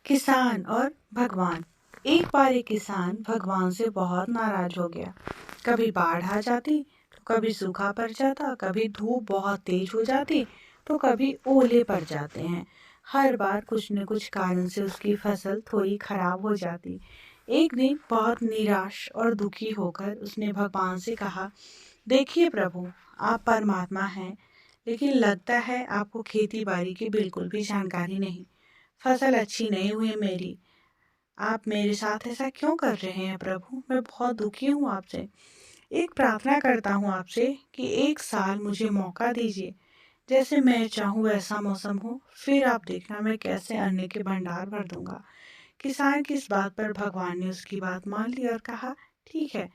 किसान और भगवान। एक बार एक किसान भगवान से बहुत नाराज हो गया। कभी बाढ़ आ जाती तो कभी सूखा पड़ जाता, कभी धूप बहुत तेज हो जाती तो कभी ओले पड़ जाते हैं। हर बार कुछ न कुछ कारण से उसकी फसल थोड़ी खराब हो जाती। एक दिन बहुत निराश और दुखी होकर उसने भगवान से कहा, देखिए प्रभु, आप परमात्मा हैं, लेकिन लगता है आपको खेती बाड़ी की बिल्कुल भी जानकारी नहीं। फसल अच्छी नहीं हुई मेरी। आप मेरे साथ ऐसा क्यों कर रहे हैं प्रभु? मैं बहुत दुखी हूँ आपसे। एक प्रार्थना करता हूँ आपसे कि एक साल मुझे मौका दीजिए। जैसे मैं चाहूँ वैसा मौसम हो, फिर आप देखना मैं कैसे अन्न के भंडार भर दूंगा। किसान की इस बात पर भगवान ने उसकी बात मान ली और कहा, ठीक है,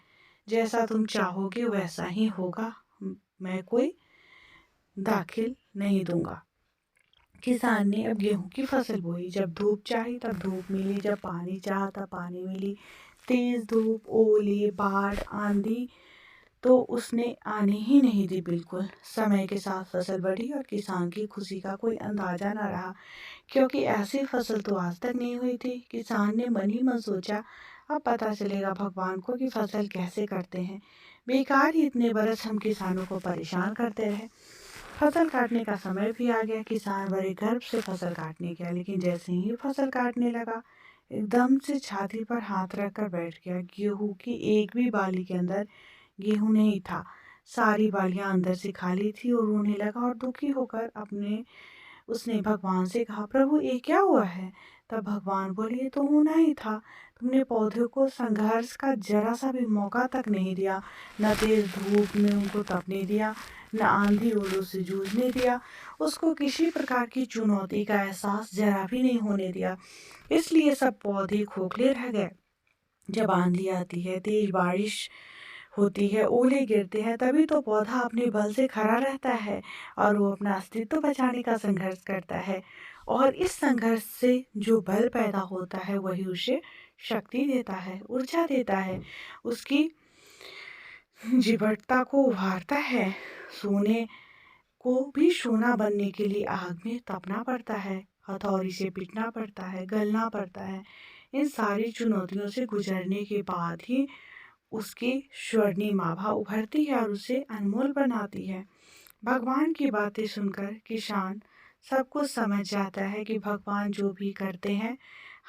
जैसा तुम चाहोगे वैसा ही होगा। मैं कोई दाखिल नहीं दूंगा। किसान ने अब गेहूं की फसल बोई। जब धूप चाही तब धूप मिली, जब पानी चाहा तब पानी मिली। तेज धूप, ओले, बाढ़, आंधी तो उसने आने ही नहीं दी बिल्कुल। समय के साथ फसल बढ़ी और किसान की खुशी का कोई अंदाजा न रहा, क्योंकि ऐसी फसल तो आज तक नहीं हुई थी। किसान ने मन ही मन सोचा, अब पता चलेगा भगवान को कि फसल कैसे करते हैं। बेकार ही इतने बरस हम किसानों को परेशान करते रहे। फसल काटने का समय भी आ गया। किसान बड़े गर्व से फसल काटने गया, लेकिन जैसे ही फसल काटने लगा, एकदम से छाती पर हाथ रखकर बैठ गया। गेहूं की एक भी बाली के अंदर गेहूं नहीं था। सारी बालियां अंदर से खाली थी और रोने लगा और दुखी होकर उसने भगवान से कहा, प्रभु ये क्या हुआ है? तब भगवान बोले, ये तो होना ही था। तुमने पौधों को संघर्ष का जरा सा भी मौका तक नहीं दिया। न तेज धूप में उनको तपने दिया, न आंधी ओलों से जूझने दिया। उसको किसी प्रकार की चुनौती का एहसास जरा भी नहीं होने दिया। इसलिए सब पौधे खोखले रह गए। जब आंधी आती है, तेज बारिश होती है, ओले गिरते हैं, तभी तो पौधा अपने बल से खड़ा रहता है और वो अपना अस्तित्व बचाने का संघर्ष करता है। और इस संघर्ष से जो बल पैदा होता है वही उसे शक्ति देता है, ऊर्जा देता है, उसकी जीवटता को उभारता है। सोने को भी सोना बनने के लिए आग में तपना पड़ता है, हथौड़ी से पीटना पड़ता है, गलना पड़ता है। इन सारी चुनौतियों से गुजरने के बाद ही उसकी स्वर्णिम आभा उभरती है और उसे अनमोल बनाती है। भगवान की बातें सुनकर किसान सब कुछ समझ जाता है कि भगवान जो भी करते हैं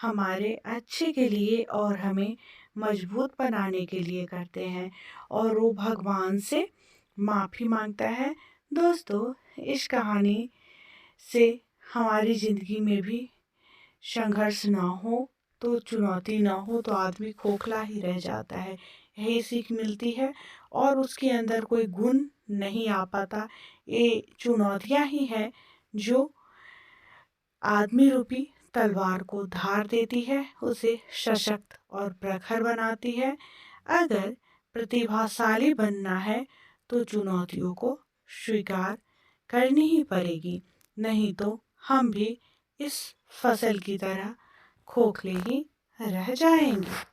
हमारे अच्छे के लिए और हमें मजबूत बनाने के लिए करते हैं, और वो भगवान से माफ़ी मांगता है। दोस्तों, इस कहानी से हमारी ज़िंदगी में भी संघर्ष ना हो, तो चुनौती ना हो तो आदमी खोखला ही रह जाता है, यही सीख मिलती है। और उसके अंदर कोई गुण नहीं आ पाता। ये चुनौतियाँ ही हैं जो आदमी रूपी तलवार को धार देती है, उसे सशक्त और प्रखर बनाती है। अगर प्रतिभाशाली बनना है तो चुनौतियों को स्वीकार करनी ही पड़ेगी, नहीं तो हम भी इस फसल की तरह खोखले ही रह जाएंगे।